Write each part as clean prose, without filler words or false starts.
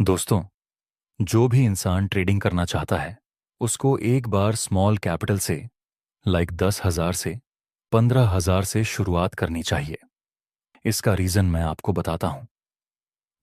दोस्तों, जो भी इंसान ट्रेडिंग करना चाहता है उसको एक बार स्मॉल कैपिटल से लाइक 10,000 से 15,000 से शुरुआत करनी चाहिए। इसका रीज़न मैं आपको बताता हूँ।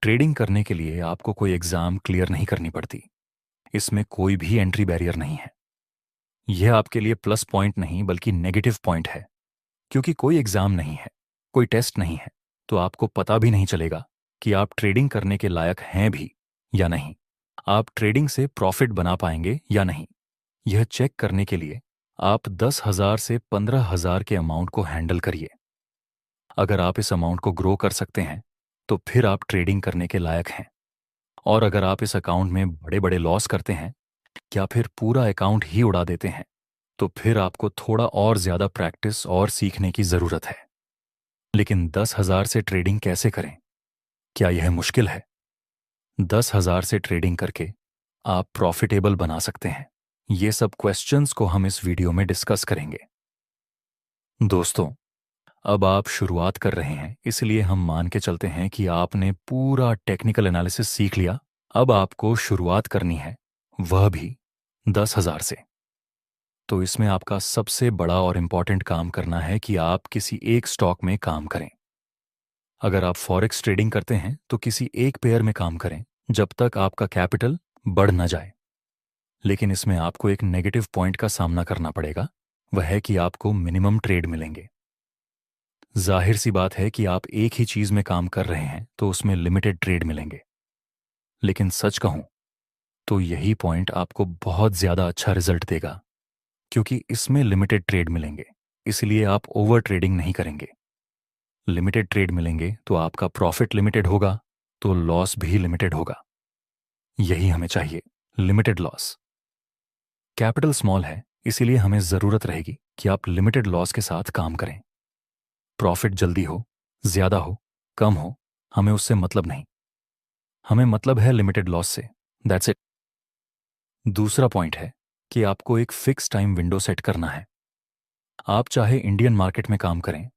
ट्रेडिंग करने के लिए आपको कोई एग्ज़ाम क्लियर नहीं करनी पड़ती। इसमें कोई भी एंट्री बैरियर नहीं है। यह आपके लिए प्लस पॉइंट नहीं बल्कि नेगेटिव पॉइंट है, क्योंकि कोई एग्ज़ाम नहीं है, कोई टेस्ट नहीं है, तो आपको पता भी नहीं चलेगा कि आप ट्रेडिंग करने के लायक हैं भी या नहीं। आप ट्रेडिंग से प्रॉफिट बना पाएंगे या नहीं, यह चेक करने के लिए आप 10,000 से 15,000 के अमाउंट को हैंडल करिए। अगर आप इस अमाउंट को ग्रो कर सकते हैं तो फिर आप ट्रेडिंग करने के लायक हैं। और अगर आप इस अकाउंट में बड़े बड़े लॉस करते हैं या फिर पूरा अकाउंट ही उड़ा देते हैं तो फिर आपको थोड़ा और ज्यादा प्रैक्टिस और सीखने की जरूरत है। लेकिन 10,000 से ट्रेडिंग कैसे करें? क्या यह मुश्किल है? 10,000 से ट्रेडिंग करके आप प्रॉफिटेबल बना सकते हैं। ये सब क्वेश्चंस को हम इस वीडियो में डिस्कस करेंगे। दोस्तों, अब आप शुरुआत कर रहे हैं, इसलिए हम मान के चलते हैं कि आपने पूरा टेक्निकल एनालिसिस सीख लिया। अब आपको शुरुआत करनी है, वह भी 10,000 से। तो इसमें आपका सबसे बड़ा और इम्पॉर्टेंट काम करना है कि आप किसी एक स्टॉक में काम करें। अगर आप फॉरेक्स ट्रेडिंग करते हैं तो किसी एक पेयर में काम करें जब तक आपका कैपिटल बढ़ न जाए। लेकिन इसमें आपको एक नेगेटिव पॉइंट का सामना करना पड़ेगा, वह है कि आपको मिनिमम ट्रेड मिलेंगे। जाहिर सी बात है कि आप एक ही चीज में काम कर रहे हैं तो उसमें लिमिटेड ट्रेड मिलेंगे। लेकिन सच कहूं तो यही पॉइंट आपको बहुत ज्यादा अच्छा रिजल्ट देगा, क्योंकि इसमें लिमिटेड ट्रेड मिलेंगे, इसलिए आप ओवर ट्रेडिंग नहीं करेंगे। लिमिटेड ट्रेड मिलेंगे तो आपका प्रॉफिट लिमिटेड होगा, तो लॉस भी लिमिटेड होगा। यही हमें चाहिए, लिमिटेड लॉस। कैपिटल स्मॉल है, इसीलिए हमें जरूरत रहेगी कि आप लिमिटेड लॉस के साथ काम करें। प्रॉफिट जल्दी हो, ज्यादा हो, कम हो, हमें उससे मतलब नहीं। हमें मतलब है लिमिटेड लॉस से। That's it. दूसरा पॉइंट है कि आपको एक फिक्स टाइम विंडो सेट करना है। आप चाहे इंडियन मार्केट में काम करें,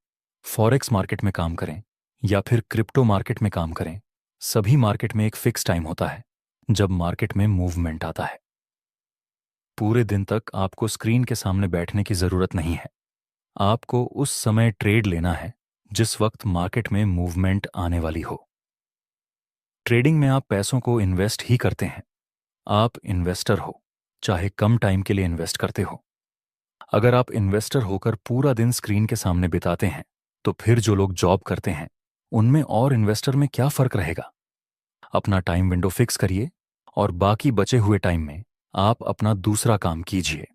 फॉरेक्स मार्केट में काम करें या फिर क्रिप्टो मार्केट में काम करें, सभी मार्केट में एक फिक्स टाइम होता है जब मार्केट में मूवमेंट आता है। पूरे दिन तक आपको स्क्रीन के सामने बैठने की जरूरत नहीं है। आपको उस समय ट्रेड लेना है जिस वक्त मार्केट में मूवमेंट आने वाली हो। ट्रेडिंग में आप पैसों को इन्वेस्ट ही करते हैं। आप इन्वेस्टर हो, चाहे कम टाइम के लिए इन्वेस्ट करते हो। अगर आप इन्वेस्टर होकर पूरा दिन स्क्रीन के सामने बिताते हैं तो फिर जो लोग जॉब करते हैं उनमें और इन्वेस्टर में क्या फर्क रहेगा? अपना टाइम विंडो फिक्स करिए और बाकी बचे हुए टाइम में आप अपना दूसरा काम कीजिए।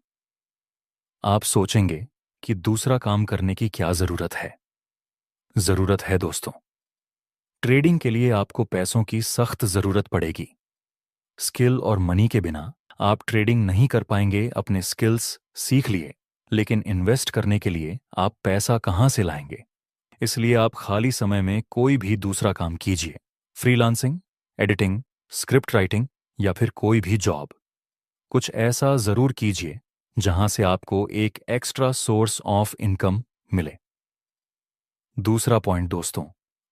आप सोचेंगे कि दूसरा काम करने की क्या जरूरत है? जरूरत है दोस्तों। ट्रेडिंग के लिए आपको पैसों की सख्त जरूरत पड़ेगी। स्किल और मनी के बिना आप ट्रेडिंग नहीं कर पाएंगे। अपने स्किल्स सीख लिए, लेकिन इन्वेस्ट करने के लिए आप पैसा कहां से लाएंगे? इसलिए आप खाली समय में कोई भी दूसरा काम कीजिए। फ्रीलांसिंग, एडिटिंग, स्क्रिप्ट राइटिंग या फिर कोई भी जॉब। कुछ ऐसा जरूर कीजिए जहां से आपको एक एक्स्ट्रा सोर्स ऑफ इनकम मिले। दूसरा पॉइंट दोस्तों,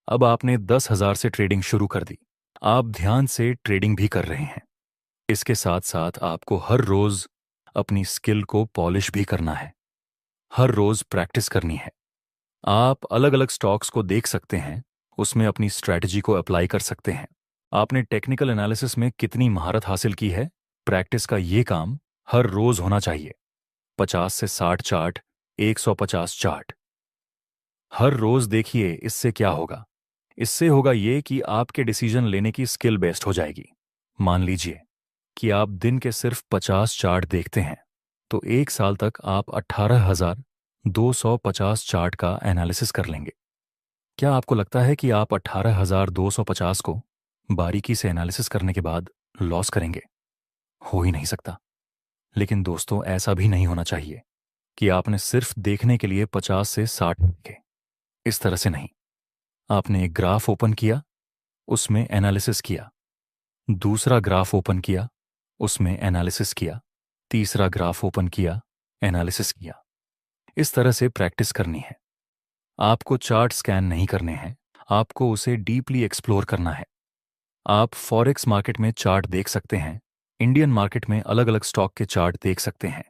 अब आपने 10,000 से ट्रेडिंग शुरू कर दी। आप ध्यान से ट्रेडिंग भी कर रहे हैं। इसके साथ साथ आपको हर रोज अपनी स्किल को पॉलिश भी करना है। हर रोज प्रैक्टिस करनी है। आप अलग अलग स्टॉक्स को देख सकते हैं, उसमें अपनी स्ट्रैटेजी को अप्लाई कर सकते हैं। आपने टेक्निकल एनालिसिस में कितनी महारत हासिल की है? प्रैक्टिस का ये काम हर रोज होना चाहिए। 50 से 60 चार्ट, 150 चार्ट हर रोज देखिए। इससे क्या होगा? इससे होगा ये कि आपके डिसीजन लेने की स्किल बेस्ड हो जाएगी। मान लीजिए कि आप दिन के सिर्फ 50 चार्ट देखते हैं, तो एक साल तक आप 18,250 चार्ट का एनालिसिस कर लेंगे। क्या आपको लगता है कि आप 18,250 को बारीकी से एनालिसिस करने के बाद लॉस करेंगे? हो ही नहीं सकता। लेकिन दोस्तों, ऐसा भी नहीं होना चाहिए कि आपने सिर्फ देखने के लिए 50 से 60 देखे। इस तरह से नहीं। आपने एक ग्राफ ओपन किया, उसमें एनालिसिस किया। दूसरा ग्राफ ओपन किया, उसमें एनालिसिस किया। तीसरा ग्राफ ओपन किया, एनालिसिस किया। इस तरह से प्रैक्टिस करनी है। आपको चार्ट स्कैन नहीं करने हैं, आपको उसे डीपली एक्सप्लोर करना है। आप फॉरेक्स मार्केट में चार्ट देख सकते हैं, इंडियन मार्केट में अलग अलग स्टॉक के चार्ट देख सकते हैं।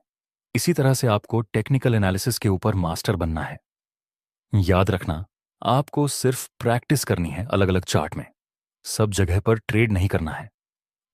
इसी तरह से आपको टेक्निकल एनालिसिस के ऊपर मास्टर बनना है। याद रखना, आपको सिर्फ प्रैक्टिस करनी है अलग अलग चार्ट में, सब जगह पर ट्रेड नहीं करना है।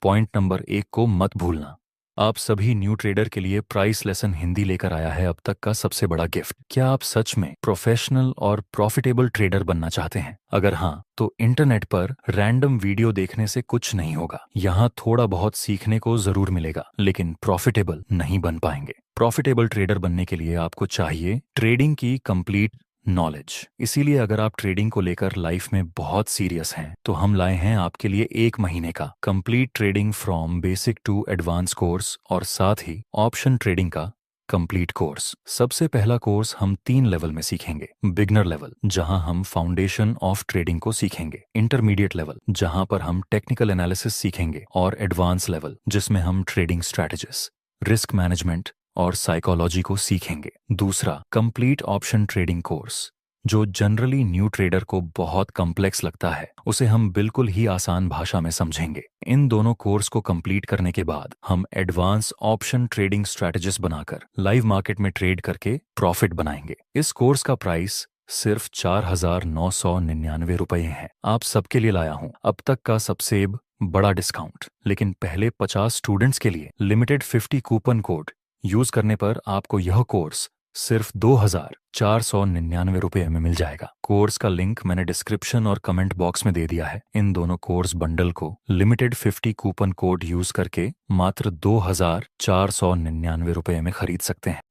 पॉइंट नंबर 1 को मत भूलना। आप सभी न्यू ट्रेडर के लिए प्राइस लेसन हिंदी लेकर आया है अब तक का सबसे बड़ा गिफ्ट। क्या आप सच में प्रोफेशनल और प्रॉफिटेबल ट्रेडर बनना चाहते हैं? अगर हाँ, तो इंटरनेट पर रैंडम वीडियो देखने से कुछ नहीं होगा। यहाँ थोड़ा बहुत सीखने को जरूर मिलेगा, लेकिन प्रॉफिटेबल नहीं बन पाएंगे। प्रॉफिटेबल ट्रेडर बनने के लिए आपको चाहिए ट्रेडिंग की कंप्लीट नॉलेज। इसीलिए अगर आप ट्रेडिंग को लेकर लाइफ में बहुत सीरियस हैं, तो हम लाए हैं आपके लिए 1 महीने का complete trading from basic to advance course और साथ ही ऑप्शन ट्रेडिंग का कंप्लीट कोर्स। सबसे पहला कोर्स हम 3 लेवल में सीखेंगे। बिगनर लेवल, जहां हम फाउंडेशन ऑफ ट्रेडिंग को सीखेंगे। इंटरमीडिएट लेवल, जहां पर हम टेक्निकल एनालिसिस सीखेंगे। और एडवांस लेवल, जिसमें हम ट्रेडिंग स्ट्रैटेजीज, रिस्क मैनेजमेंट और साइकोलॉजी को सीखेंगे। दूसरा, कंप्लीट ऑप्शन ट्रेडिंग कोर्स, जो जनरली न्यू ट्रेडर को बहुत कॉम्प्लेक्स लगता है, उसे हम बिल्कुल ही आसान भाषा में समझेंगे। इन दोनों कोर्स को कंप्लीट करने के बाद हम एडवांस ऑप्शन ट्रेडिंग स्ट्रैटेजिस्ट बनाकर लाइव मार्केट में ट्रेड करके प्रॉफिट बनाएंगे। इस कोर्स का प्राइस सिर्फ 4,999 रुपये है। आप सबके लिए लाया हूं अब तक का सबसे बड़ा डिस्काउंट। लेकिन पहले 50 स्टूडेंट्स के लिए लिमिटेड 50 कूपन कोड यूज करने पर आपको यह कोर्स सिर्फ 2,499 रुपये में मिल जाएगा। कोर्स का लिंक मैंने डिस्क्रिप्शन और कमेंट बॉक्स में दे दिया है। इन दोनों कोर्स बंडल को लिमिटेड 50 कूपन कोड यूज करके मात्र 2,499 रुपये में खरीद सकते हैं।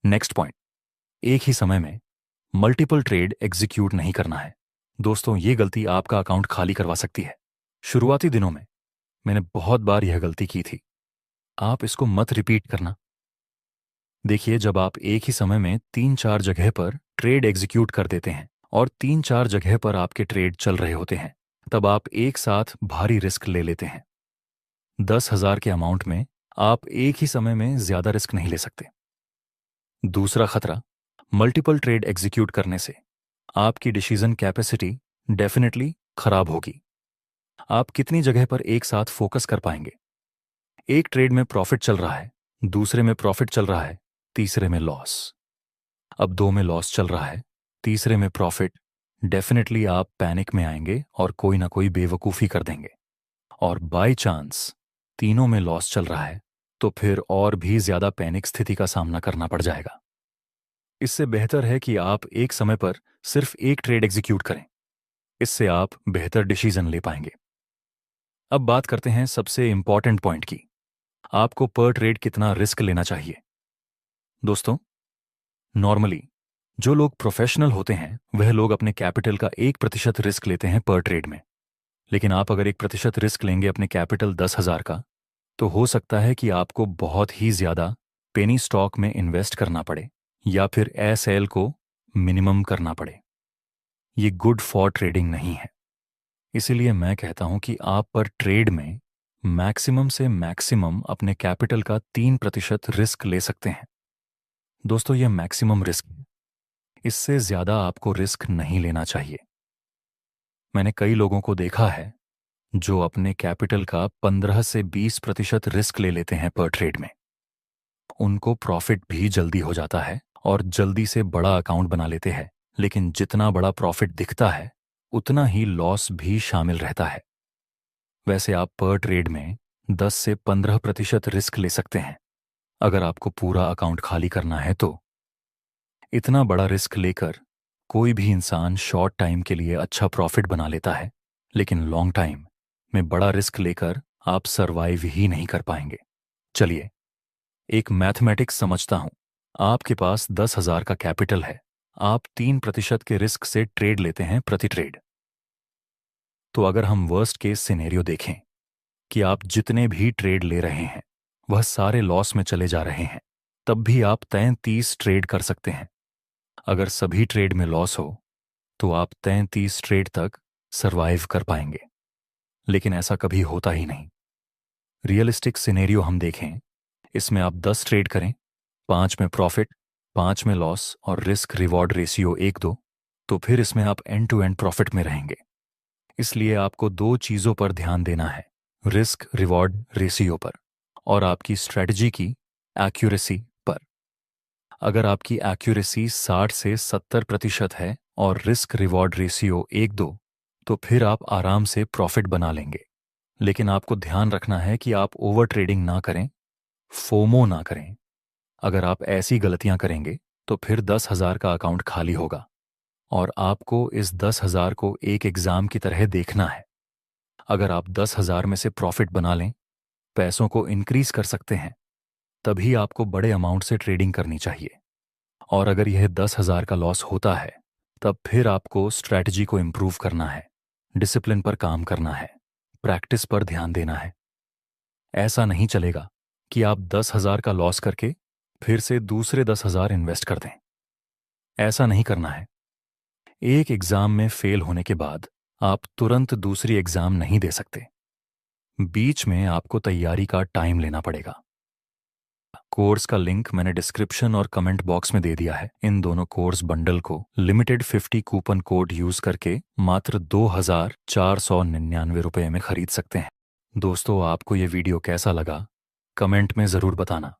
नेक्स्ट पॉइंट, एक ही समय में मल्टीपल ट्रेड एग्जीक्यूट नहीं करना है। दोस्तों, ये गलती आपका अकाउंट खाली करवा सकती है। शुरुआती दिनों में मैंने बहुत बार यह गलती की थी। आप इसको मत रिपीट करना। देखिए, जब आप एक ही समय में 3-4 जगह पर ट्रेड एग्जीक्यूट कर देते हैं और 3-4 जगह पर आपके ट्रेड चल रहे होते हैं, तब आप एक साथ भारी रिस्क ले लेते हैं। 10,000 के अमाउंट में आप एक ही समय में ज्यादा रिस्क नहीं ले सकते। दूसरा खतरा, मल्टीपल ट्रेड एग्जीक्यूट करने से आपकी डिसीजन कैपेसिटी डेफिनेटली खराब होगी। आप कितनी जगह पर एक साथ फोकस कर पाएंगे? एक ट्रेड में प्रॉफिट चल रहा है, दूसरे में प्रॉफिट चल रहा है, तीसरे में लॉस। अब 2 में लॉस चल रहा है, तीसरे में प्रॉफिट। डेफिनेटली आप पैनिक में आएंगे और कोई ना कोई बेवकूफ़ी कर देंगे। और बाय चांस तीनों में लॉस चल रहा है, तो फिर और भी ज्यादा पैनिक स्थिति का सामना करना पड़ जाएगा। इससे बेहतर है कि आप एक समय पर सिर्फ एक ट्रेड एग्जीक्यूट करें। इससे आप बेहतर डिसीजन ले पाएंगे। अब बात करते हैं सबसे इंपॉर्टेंट पॉइंट की, आपको पर ट्रेड कितना रिस्क लेना चाहिए। दोस्तों, नॉर्मली जो लोग प्रोफेशनल होते हैं वह लोग अपने कैपिटल का 1% रिस्क लेते हैं पर ट्रेड में। लेकिन आप अगर 1% रिस्क लेंगे अपने कैपिटल 10,000 का, तो हो सकता है कि आपको बहुत ही ज्यादा पेनी स्टॉक में इन्वेस्ट करना पड़े या फिर एसएल को मिनिमम करना पड़े। ये गुड फॉर ट्रेडिंग नहीं है। इसीलिए मैं कहता हूं कि आप पर ट्रेड में मैक्सिमम से मैक्सिमम अपने कैपिटल का 3% रिस्क ले सकते हैं। दोस्तों, यह मैक्सिमम रिस्क है, इससे ज्यादा आपको रिस्क नहीं लेना चाहिए। मैंने कई लोगों को देखा है जो अपने कैपिटल का 15 से 20% रिस्क ले लेते हैं पर ट्रेड में। उनको प्रॉफिट भी जल्दी हो जाता है और जल्दी से बड़ा अकाउंट बना लेते हैं, लेकिन जितना बड़ा प्रॉफिट दिखता है उतना ही लॉस भी शामिल रहता है। वैसे आप पर ट्रेड में 10 से 15% रिस्क ले सकते हैं अगर आपको पूरा अकाउंट खाली करना है तो। इतना बड़ा रिस्क लेकर कोई भी इंसान शॉर्ट टाइम के लिए अच्छा प्रॉफिट बना लेता है, लेकिन लॉन्ग टाइम में बड़ा रिस्क लेकर आप सरवाइव ही नहीं कर पाएंगे। चलिए, एक मैथमेटिक्स समझता हूं। आपके पास 10,000 का कैपिटल है, आप 3% के रिस्क से ट्रेड लेते हैं प्रति ट्रेड। तो अगर हम वर्स्ट केस सिनेरियो देखें कि आप जितने भी ट्रेड ले रहे हैं वह सारे लॉस में चले जा रहे हैं, तब भी आप 33 ट्रेड कर सकते हैं। अगर सभी ट्रेड में लॉस हो तो आप 33 ट्रेड तक सरवाइव कर पाएंगे, लेकिन ऐसा कभी होता ही नहीं। रियलिस्टिक सिनेरियो हम देखें, इसमें आप 10 ट्रेड करें, 5 में प्रॉफिट, 5 में लॉस और रिस्क रिवॉर्ड रेशियो 1:2, तो फिर इसमें आप एंड टू एंड प्रॉफिट में रहेंगे। इसलिए आपको दो चीज़ों पर ध्यान देना है, रिस्क रिवॉर्ड रेशियो पर और आपकी स्ट्रेटजी की एक्यूरेसी पर। अगर आपकी एक्यूरेसी 60 से 70% है और रिस्क रिवॉर्ड रेशियो 1-2, तो फिर आप आराम से प्रॉफिट बना लेंगे। लेकिन आपको ध्यान रखना है कि आप ओवर ट्रेडिंग ना करें, फोमो ना करें। अगर आप ऐसी गलतियां करेंगे तो फिर 10,000 का अकाउंट खाली होगा और आपको इस 10,000 को एक एग्जाम की तरह देखना है। अगर आप 10,000 में से प्रॉफिट बना लें, पैसों को इंक्रीज कर सकते हैं, तभी आपको बड़े अमाउंट से ट्रेडिंग करनी चाहिए। और अगर यह 10,000 का लॉस होता है, तब फिर आपको स्ट्रैटेजी को इम्प्रूव करना है, डिसिप्लिन पर काम करना है, प्रैक्टिस पर ध्यान देना है। ऐसा नहीं चलेगा कि आप 10,000 का लॉस करके फिर से दूसरे 10,000 इन्वेस्ट कर दें। ऐसा नहीं करना है। एक एग्जाम में फेल होने के बाद आप तुरंत दूसरी एग्जाम नहीं दे सकते। बीच में आपको तैयारी का टाइम लेना पड़ेगा। कोर्स का लिंक मैंने डिस्क्रिप्शन और कमेंट बॉक्स में दे दिया है। इन दोनों कोर्स बंडल को लिमिटेड 50 कूपन कोड यूज करके मात्र 2,499 रुपये में खरीद सकते हैं। दोस्तों, आपको ये वीडियो कैसा लगा, कमेंट में ज़रूर बताना।